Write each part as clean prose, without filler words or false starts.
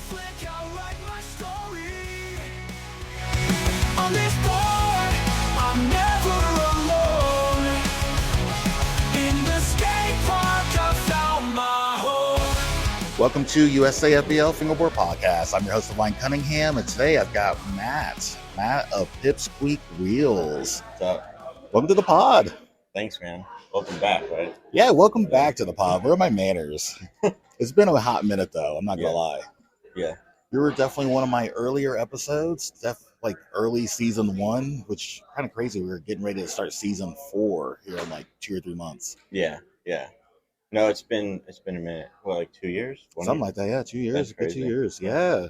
flick, I'll write my story. On this board, I'm never alone. In the skate park, I found my home. Welcome to USAFBL Fingerboard Podcast. I'm your host, Divine Cunningham, and today I've got Matt of Pipsqueak Wheels. What's up? Welcome to the pod. Thanks, man. Welcome back, right? Yeah, welcome back to the pod. Where are my manners? It's been a hot minute, though. I'm not going to lie. Yeah. You were definitely one of my earlier episodes, like early season 1, which kind of crazy. We were getting ready to start season 4 here in like 2 or 3 months. Yeah. No, it's been a minute. Well, like 2 years? Something like that, yeah. 2 years. That's Good 2 crazy. years, yeah.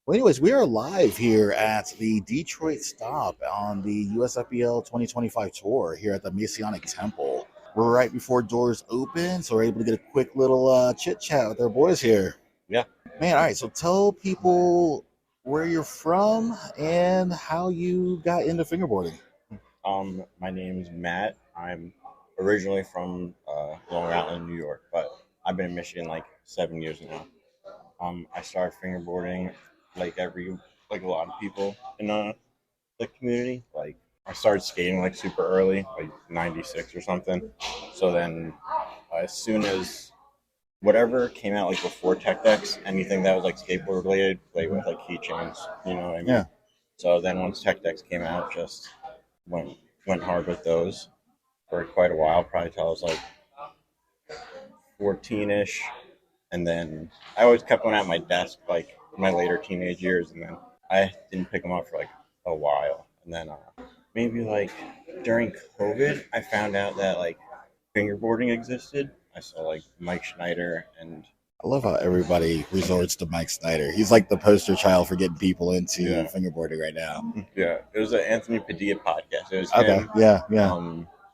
Well, anyways, we are live here at the Detroit stop on the USAFBL 2025 tour here at the Masonic Temple. We're right before doors open, so we're able to get a quick little chit-chat with our boys here. Yeah. Man, all right, so tell people where you're from and how you got into fingerboarding. My name's Matt. I'm originally from Long Island, New York, but I've been in Michigan like 7 years now. I started fingerboarding like a lot of people in the community. Like I started skating like super early, like 96 or something. So then as soon as whatever came out like before Tech Decks, anything that was like skateboard related, played with like keychains, you know what I mean? Yeah. So then once Tech Decks came out, just went hard with those for quite a while, probably till I was like 14-ish. And then I always kept one at my desk like my later teenage years, and then I didn't pick them up for like a while. And then maybe like during COVID, I found out that like fingerboarding existed. I saw like Mike Schneider and I love how everybody resorts to Mike Snyder. He's like the poster child for getting people into fingerboarding right now. it was an Anthony Padilla podcast. It was Okay, him, yeah.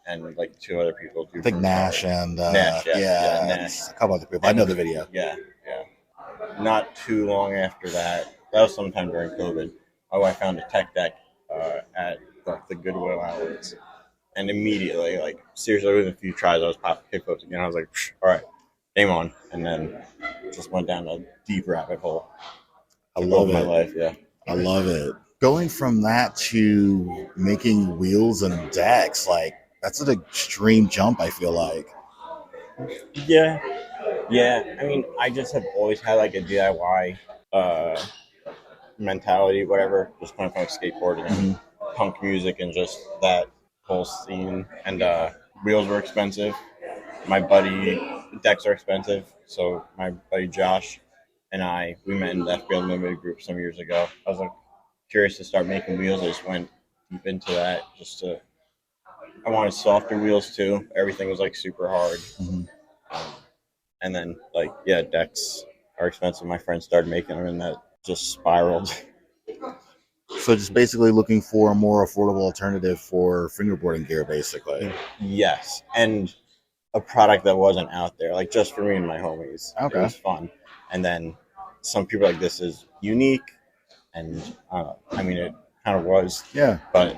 and like 2 other people. I think Nash and Nash, Nash. A couple other people. I know the video. Yeah. Not too long after that was sometime during COVID. I found a Tech Deck at like, the Goodwill outlets, and immediately, like seriously, within a few tries, I was popping kickflips again. I was like, all right, game on, and then just went down a deep rabbit hole. I love my it. life, yeah. I love it. Going from that to making wheels and decks, like that's an extreme jump, I feel like. Yeah. I mean, I just have always had like a DIY mentality, whatever. Just coming from like skateboarding and punk music and just that whole scene. And wheels were expensive. Decks are expensive. So my buddy Josh and we met in the FBL Limited group some years ago. I was like curious to start making wheels. I just went deep into that I wanted softer wheels too. Everything was like super hard. And then decks are expensive. My friends started making them and that just spiraled. So just basically looking for a more affordable alternative for fingerboarding gear, basically. Yes. And a product that wasn't out there, like just for me and my homies. Okay. It was fun. And then some people are like, this is unique. And I mean, it kind of was. Yeah. But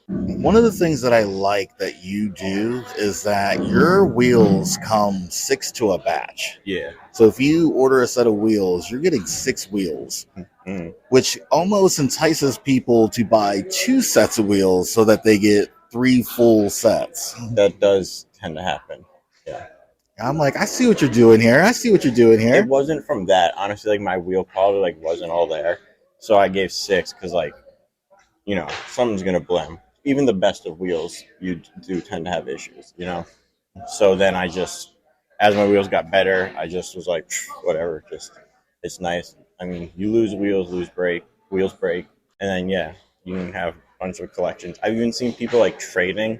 one of the things that I like that you do is that your wheels come 6 to a batch. yeah. So if you order a set of wheels, you're getting 6 wheels, which almost entices people to buy 2 sets of wheels so that they get 3 full sets. That does tend to happen. Yeah. I'm like, I see what you're doing here. It wasn't from that. Honestly, like my wheel quality like wasn't all there. So I gave 6 because like, you know, something's going to blem. Even the best of wheels, you do tend to have issues, you know? So then as my wheels got better, I just was like, whatever, it's nice. I mean, you lose wheels break, and then, you can have a bunch of collections. I've even seen people like trading,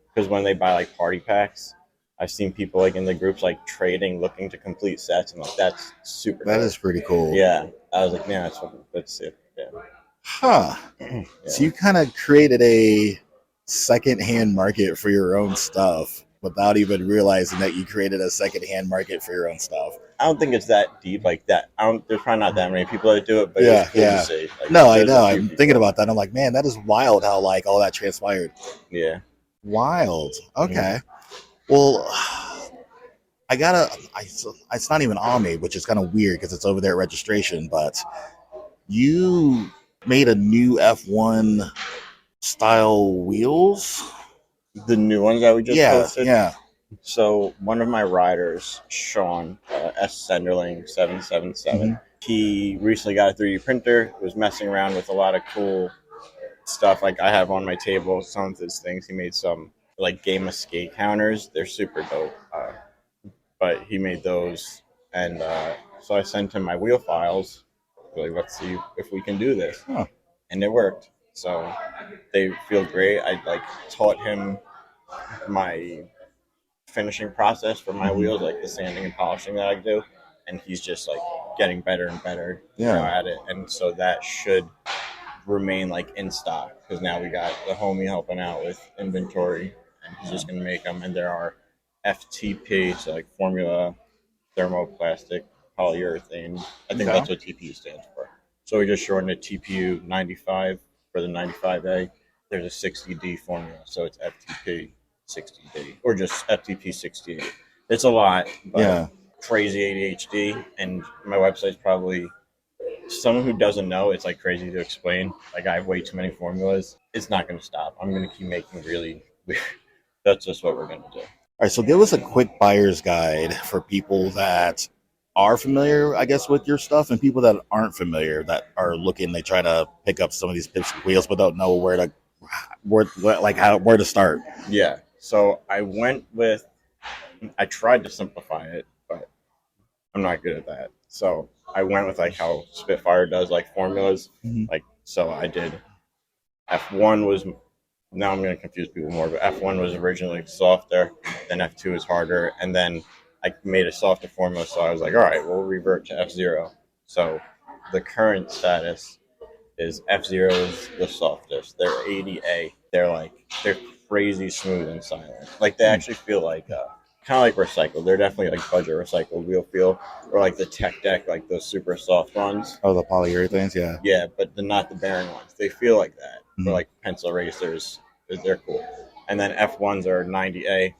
because when they buy like party packs, I've seen people like in the groups like trading, looking to complete sets, and like that's super That cool. is pretty cool. Yeah, I was like, man, that's it. Yeah. Huh. Yeah. So you kind of created a second-hand market for your own stuff without even realizing that you created a second-hand market for your own stuff. I don't think it's that deep like that. There's probably not that many people that do it, but Yeah, it's cool to see. Like, No, I there's know. a few I'm people. thinking about that. I'm like, man, that is wild how like all that transpired. Yeah. Wild. Okay. Well, I gotta. It's not even on me, which is kind of weird because it's over there at registration. But you made a new F1 style wheels. The new ones that we just posted. Yeah. So one of my riders, Sean, S. Senderling 777, he recently got a 3D printer. Was messing around with a lot of cool stuff. Like I have on my table some of his things. He made some like game of skate counters. They're super dope. But he made those, and so I sent him my wheel files. Like, let's see if we can do this, and it worked. So they feel great. I like taught him my finishing process for my wheels, like the sanding and polishing that I do, and he's just like getting better and better at it. And so that should remain like in stock because now we got the homie helping out with inventory, and he's just gonna make them. And there are FTP, so like formula thermoplastic polyurethane. I think that's what TPU stands for. So we just shortened it TPU 95 for the 95A. There's a 60D formula, so it's FTP 60D or just FTP 60D. It's a lot, but crazy ADHD, and my website's probably someone who doesn't know. It's like crazy to explain. Like I have way too many formulas. It's not going to stop. I'm going to keep making really weird. That's just what we're going to do. All right, so give us a quick buyer's guide for people that are familiar, I guess, with your stuff, and people that aren't familiar that are looking. They try to pick up some of these Pipsqueak wheels, but don't know where to start. Yeah. So I tried to simplify it, but I'm not good at that. So I went with like how Spitfire does like formulas. Like, so I did F1 was, now I'm going to confuse people more, but F1 was originally softer, then F2 is harder, and then I made a softer formula. So I was like, all right, we'll revert to F0. So the current status is F0 is the softest. They're 80A. They're crazy smooth and silent. Like they actually feel like kind of like recycled. They're definitely like budget recycled wheel feel, or like the Tech Deck, like those super soft ones. Oh, the polyurethanes, yeah. Yeah, but not the bearing ones. They feel like that. Or like pencil erasers. They're cool. And then F1s are 90A.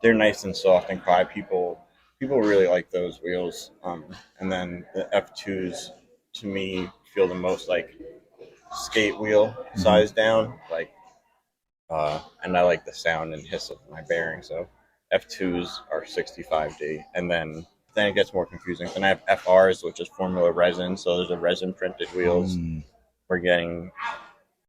They're nice and soft and quiet. People really like those wheels. And then the F2s, to me, feel the most like skate wheel size down. Like, and I like the sound and hiss of my bearing. So F2s are 65D. And then it gets more confusing. Then I have FRs, which is formula resin. So those are resin printed wheels. We're going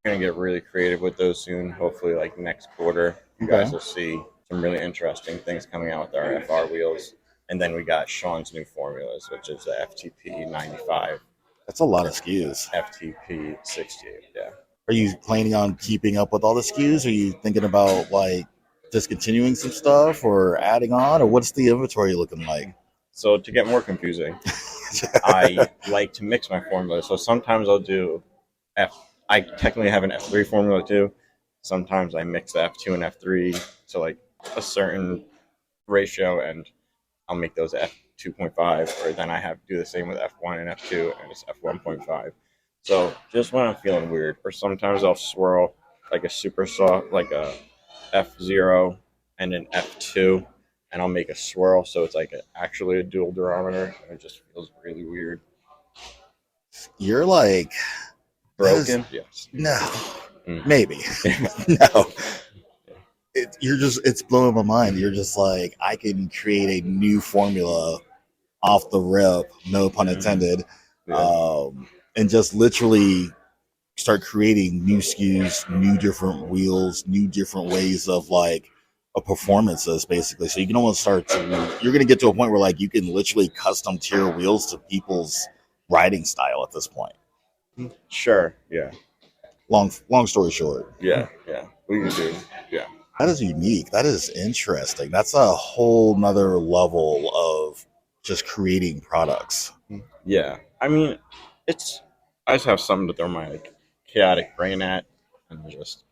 to get really creative with those soon. Hopefully, like next quarter, you guys will see some really interesting things coming out with our FR wheels. And then we got Sean's new formulas, which is the FTP 95. That's a lot of SKUs. FTP 68, yeah. Are you planning on keeping up with all the SKUs? Are you thinking about like discontinuing some stuff or adding on, or what's the inventory looking like? So to get more confusing, I like to mix my formulas. So sometimes I'll do I technically have an F3 formula too. Sometimes I mix the F2 and F3 to like a certain ratio, and I'll make those F2.5, or then I do the same with F1 and F2, and it's F1.5. So just when I'm feeling weird, or sometimes I'll swirl like a super soft, like a F0 and an F2, and I'll make a swirl, so it's like actually a dual-durometer, and it just feels really weird. You're like broken? Yes. No. Maybe. No. It's blowing my mind. You're just like, I can create a new formula off the rip, no pun intended, and just literally start creating new SKUs, new different wheels, new different ways of like a performances, basically. So you can almost you're going to get to a point where like you can literally custom tier wheels to people's riding style at this point. Sure. Yeah. Long story short. Yeah. We can do. Yeah. That is unique. That is interesting. That's a whole nother level of just creating products. Yeah. I mean, I just have something to throw my like chaotic brain at and just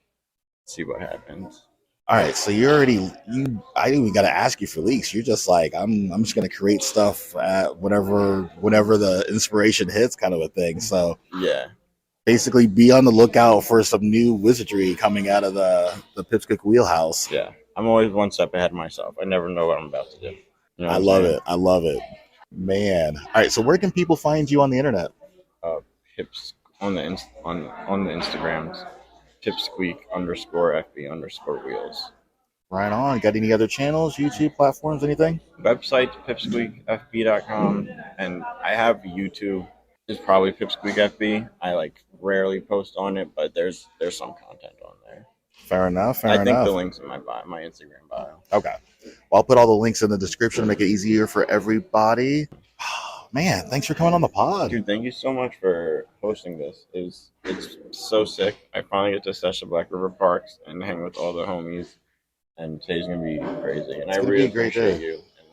see what happens. All right. So I didn't even got to ask you for leaks. You're just like, I'm just going to create stuff at whenever the inspiration hits, kind of a thing. So yeah. Basically, be on the lookout for some new wizardry coming out of the Pipsqueak wheelhouse. Yeah, I'm always one step ahead of myself. I never know what I'm about to do. You know I what I'm love saying? it. I love it, man. All right, so where can people find you on the internet? Pips on the on the Instagrams, Pipsqueak_FB_Wheels. Right on. Got any other channels, YouTube platforms, anything? Website pipsqueakfb.com, and I have YouTube. It's probably Pipsqueak FB. I like rarely post on it, but there's some content on there. Fair enough. I Fair think the enough. link's in my my Instagram bio. Okay. Well, I'll put all the links in the description to make it easier for everybody. Man, thanks for coming on the pod. Dude, thank you so much for hosting this. It's so sick. I finally get to sesh the Black River Parks and hang with all the homies, and today's gonna be crazy. And I gonna be really a great appreciate day. you and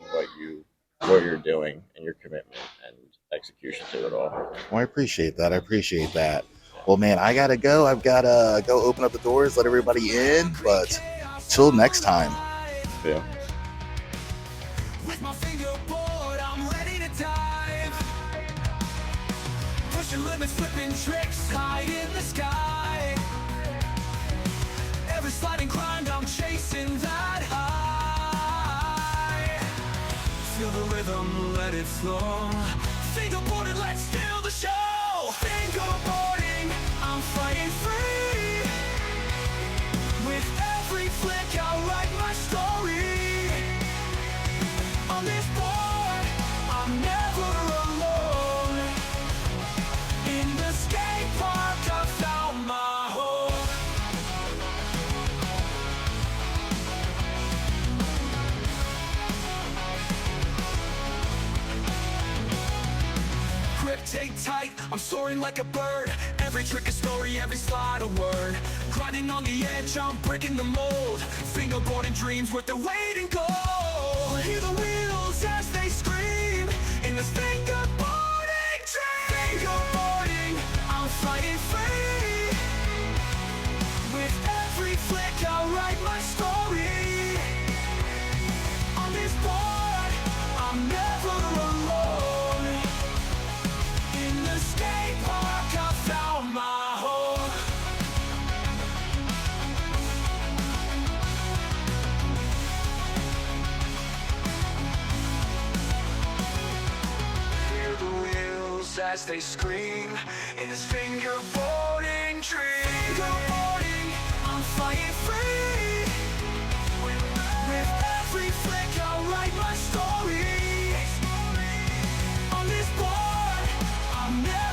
what you're doing and your commitment and execution to it all. Well, I appreciate that. I appreciate that. Well, man, I gotta go. I've gotta go open up the doors, let everybody in. But till next time. Yeah. With my fingerboard, I'm ready to dive. Pushing limits, flipping tricks high in the sky. Every sliding grind, I'm chasing that high. Feel the rhythm, let it flow. Fingerboarding, let's steal the show. Fingerboarding, I'm flying free. With every flick, I'll write my story. On this board, I'm never alone. In the skate park, I found my home. Grip take tight, I'm soaring like a bird. Every trick a story, every slide a word. Grinding on the edge, I'm breaking the mold. Fingerboarding dreams worth the weight in gold. Hear the wheels as they scream in this fingerboarding dream. Fingerboarding, I'm flying free. With every flick, I'll write my story. On this board, I'm never alone. In the skate park, I found my home. Hear the wheels as they scream in this fingerboarding dream. Fingerboarding, I'm flying free. With every flick, I'll write my story. On this board, I'm never